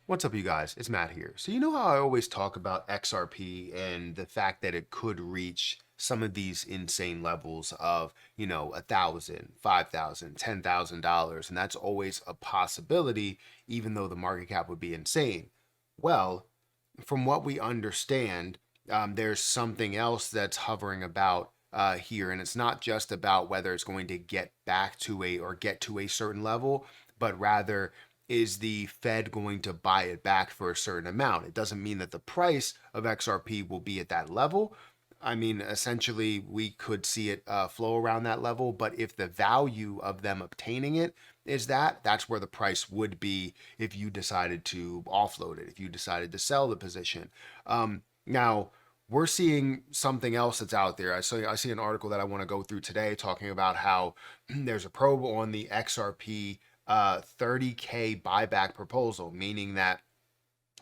What's up, you guys? It's Matt here. So, you know how I always talk about XRP and the fact that it could reach some of these insane levels of, $1,000, $5,000, $10,000, and that's always a possibility, even though the market cap would be insane. Well, from what we understand, there's something else that's hovering about here, and it's not just about whether it's going to get back to a or get to a certain level, but rather is the Fed going to buy it back for a certain amount? It doesn't mean that the price of XRP will be at that level. I mean, essentially, we could see it flow around that level, but if the value of them obtaining it is that's where the price would be if you decided to offload it, if you decided to sell the position. Now, we're seeing something else that's out there. I see an article that I want to go through today talking about how there's a probe on the XRP 30K buyback proposal, meaning that,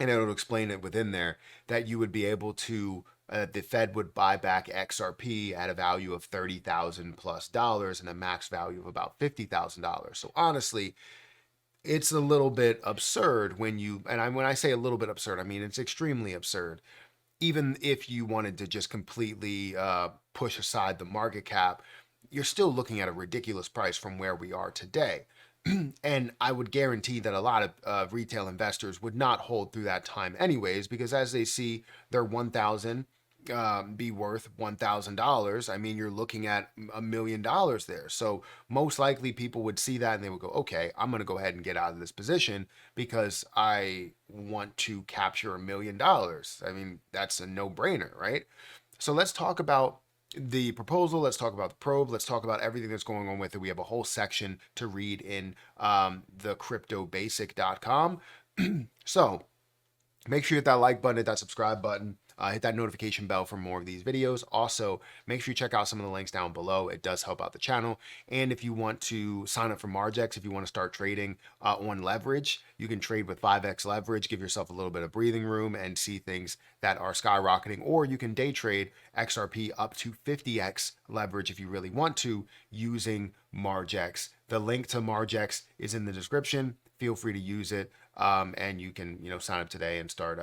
and it'll explain it within there, that you would be able to, the Fed would buy back XRP at a value of $30,000 plus dollars and a max value of about $50,000. So honestly, it's a little bit absurd when I say a little bit absurd, I mean it's extremely absurd. Even if you wanted to just completely push aside the market cap, you're still looking at a ridiculous price from where we are today. And I would guarantee that a lot of retail investors would not hold through that time anyways, because as they see their 1,000 be worth $1,000, I mean, you're looking at $1 million there. So most likely people would see that and they would go, okay, I'm going to go ahead and get out of this position because I want to capture $1 million. I mean, that's a no-brainer, right? So let's talk about the proposal. Let's talk about the probe. Let's talk about everything that's going on with it. We have a whole section to read in the cryptobasic.com. So make sure you hit that like button, hit that subscribe button, hit that notification bell for more of these videos. Also, make sure you check out some of the links down below. It does help out the channel. And if you want to sign up for Margex, if you want to start trading on leverage, you can trade with 5x leverage, give yourself a little bit of breathing room and see things that are skyrocketing. Or you can day trade XRP up to 50x leverage if you really want to using Margex. The link to Margex is in the description. Feel free to use it. And you can, sign up today and start,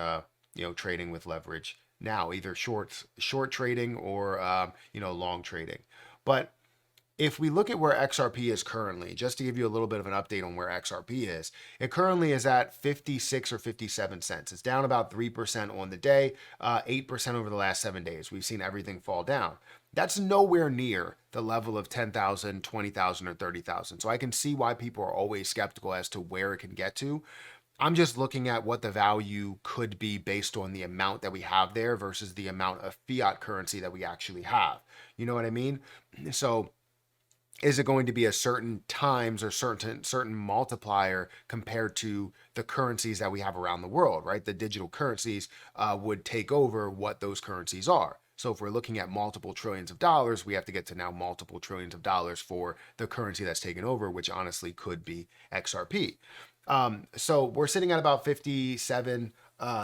trading with leverage now, either short trading or, long trading. But if we look at where XRP is currently, just to give you a little bit of an update on where XRP is, it currently is at 56 or 57 cents. It's down about 3% on the day, 8% over the last 7 days. We've seen everything fall down. That's nowhere near the level of 10,000, 20,000, or 30,000. So I can see why people are always skeptical as to where it can get to. I'm just looking at what the value could be based on the amount that we have there versus the amount of fiat currency that we actually have. You know what I mean? So is it going to be a certain times or certain multiplier compared to the currencies that we have around the world, right? The digital currencies would take over what those currencies are. So if we're looking at multiple trillions of dollars, we have to get to now multiple trillions of dollars for the currency that's taken over, which honestly could be XRP. So we're sitting at about 57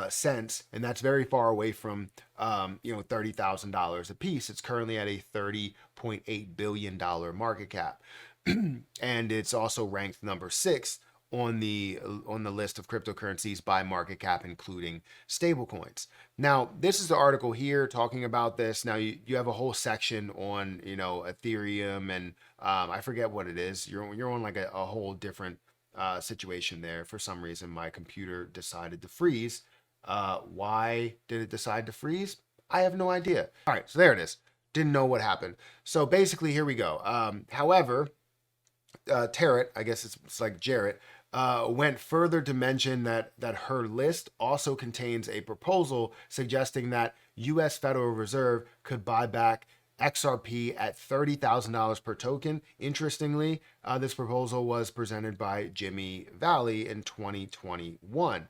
cents, and that's very far away from $30,000 a piece. It's currently at a $30.8 billion market cap, and it's also ranked number 6 on the list of cryptocurrencies by market cap, including stablecoins. Now, this is the article here talking about this. Now, you have a whole section on Ethereum, and I forget what it is. You're on like a whole different situation there. For some reason, my computer decided to freeze. Why did it decide to freeze? I have no idea. All right, so there it is. Didn't know what happened. So basically, here we go. However, Tarrant, I guess it's like Jarrett, went further to mention that her list also contains a proposal suggesting that U.S. Federal Reserve could buy back XRP at $30,000 per token. Interestingly, this proposal was presented by Jimmy Valley in 2021.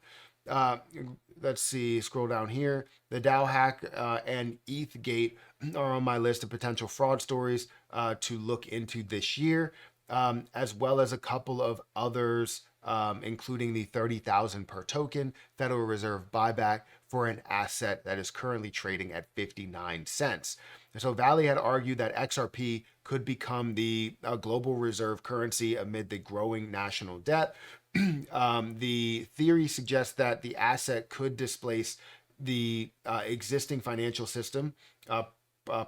Let's see, scroll down here. The Dow hack and ETHgate are on my list of potential fraud stories to look into this year, as well as a couple of others, including the 30,000 per token Federal Reserve buyback for an asset that is currently trading at 59 cents. And so Valley had argued that XRP could become the global reserve currency amid the growing national debt. The theory suggests that the asset could displace the existing financial system, uh,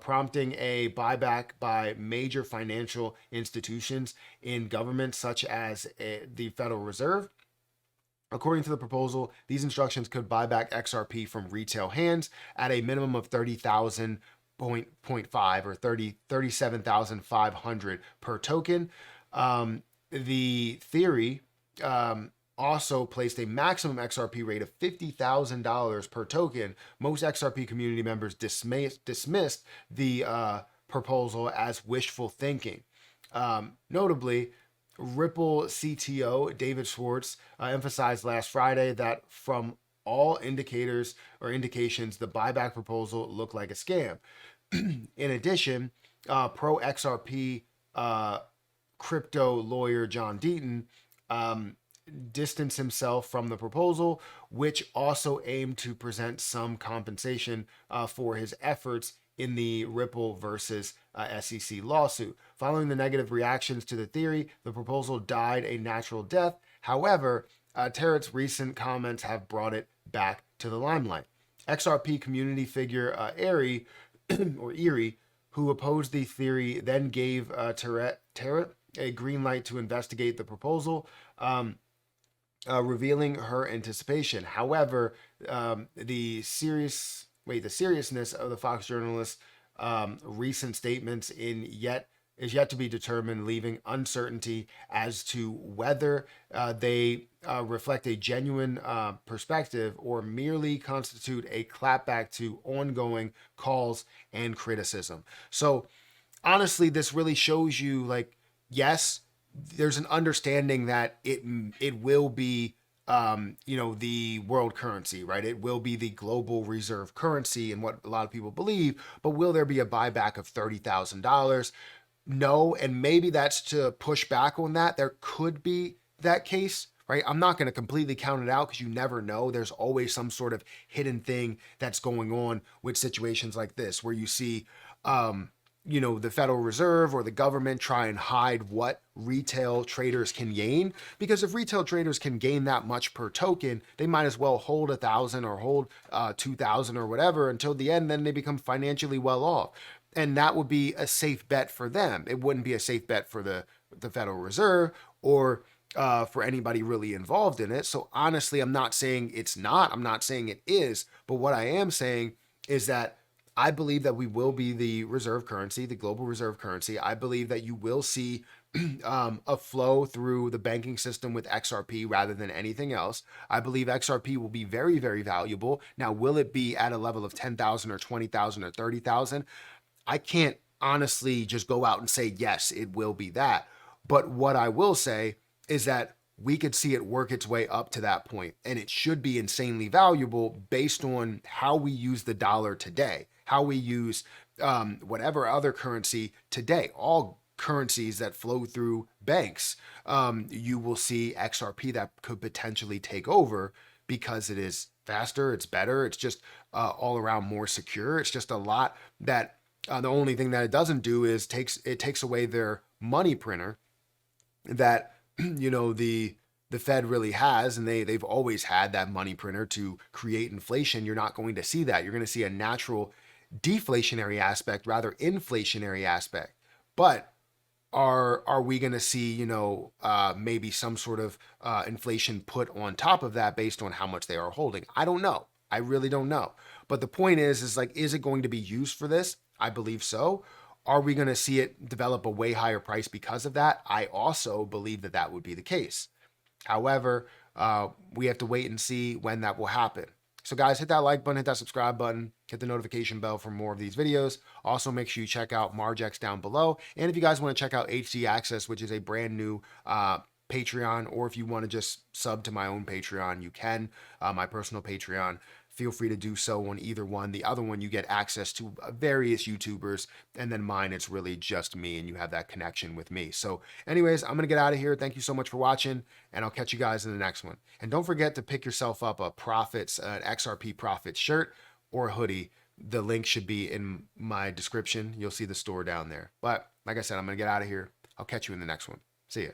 prompting a buyback by major financial institutions in government, such as the Federal Reserve. According to the proposal, these instructions could buy back XRP from retail hands at a minimum of 30,000.5 or 37,500 per token. The theory also placed a maximum XRP rate of $50,000 per token. Most XRP community members dismissed the proposal as wishful thinking. Notably, Ripple CTO David Schwartz emphasized last Friday that from all indicators or indications, the buyback proposal looked like a scam. In addition, pro XRP crypto lawyer John Deaton distanced himself from the proposal, which also aimed to present some compensation for his efforts in the Ripple versus SEC lawsuit. Following the negative reactions to the theory, the proposal died a natural death. However, Tarrett's recent comments have brought it back to the limelight. XRP community figure Erie, who opposed the theory, then gave Tarrett a green light to investigate the proposal, revealing her anticipation. However, the seriousness of the Fox journalist's recent statements is yet to be determined, leaving uncertainty as to whether they reflect a genuine perspective or merely constitute a clapback to ongoing calls and criticism. So honestly, this really shows you, like, yes, there's an understanding that it will be the world currency, right? It will be the global reserve currency and what a lot of people believe, but will there be a buyback of $30,000? No, and maybe that's to push back on that. There could be that case, right? I'm not going to completely count it out because you never know. There's always some sort of hidden thing that's going on with situations like this where you see, the Federal Reserve or the government try and hide what retail traders can gain. Because if retail traders can gain that much per token, they might as well hold 1,000 or hold 2,000 or whatever until the end. Then they become financially well off. And that would be a safe bet for them. It wouldn't be a safe bet for the Federal Reserve or for anybody really involved in it. So honestly, I'm not saying it's not. I'm not saying it is. But what I am saying is that I believe that we will be the reserve currency, the global reserve currency. I believe that you will see a flow through the banking system with XRP rather than anything else. I believe XRP will be very, very valuable. Now, will it be at a level of 10,000 or 20,000 or 30,000? I can't honestly just go out and say, yes, it will be that. But what I will say is that we could see it work its way up to that point, and it should be insanely valuable based on how we use the dollar today, how we use whatever other currency today. All currencies that flow through banks, you will see XRP that could potentially take over because it is faster, it's better, it's just all around more secure. It's just a lot that the only thing that it doesn't do is takes away their money printer that the Fed really has, and they've always had that money printer to create inflation. You're not going to see that. You're going to see a natural deflationary aspect, rather inflationary aspect. But are we going to see maybe some sort of inflation put on top of that based on how much they are holding? I don't know. I really don't know. But the point is it going to be used for this? I believe so. Are we going to see it develop a way higher price because of that? I also believe that would be the case. However, we have to wait and see when that will happen. So guys, hit that like button, hit that subscribe button, hit the notification bell for more of these videos. Also, make sure you check out Margex down below. And if you guys want to check out HD Access, which is a brand new Patreon, or if you want to just sub to my own Patreon, you can, my personal Patreon. Feel free to do so on either one. The other one, you get access to various YouTubers, and then mine, it's really just me, and you have that connection with me. So anyways, I'm going to get out of here. Thank you so much for watching, and I'll catch you guys in the next one. And don't forget to pick yourself up an XRP Profits shirt or a hoodie. The link should be in my description. You'll see the store down there. But like I said, I'm going to get out of here. I'll catch you in the next one. See ya.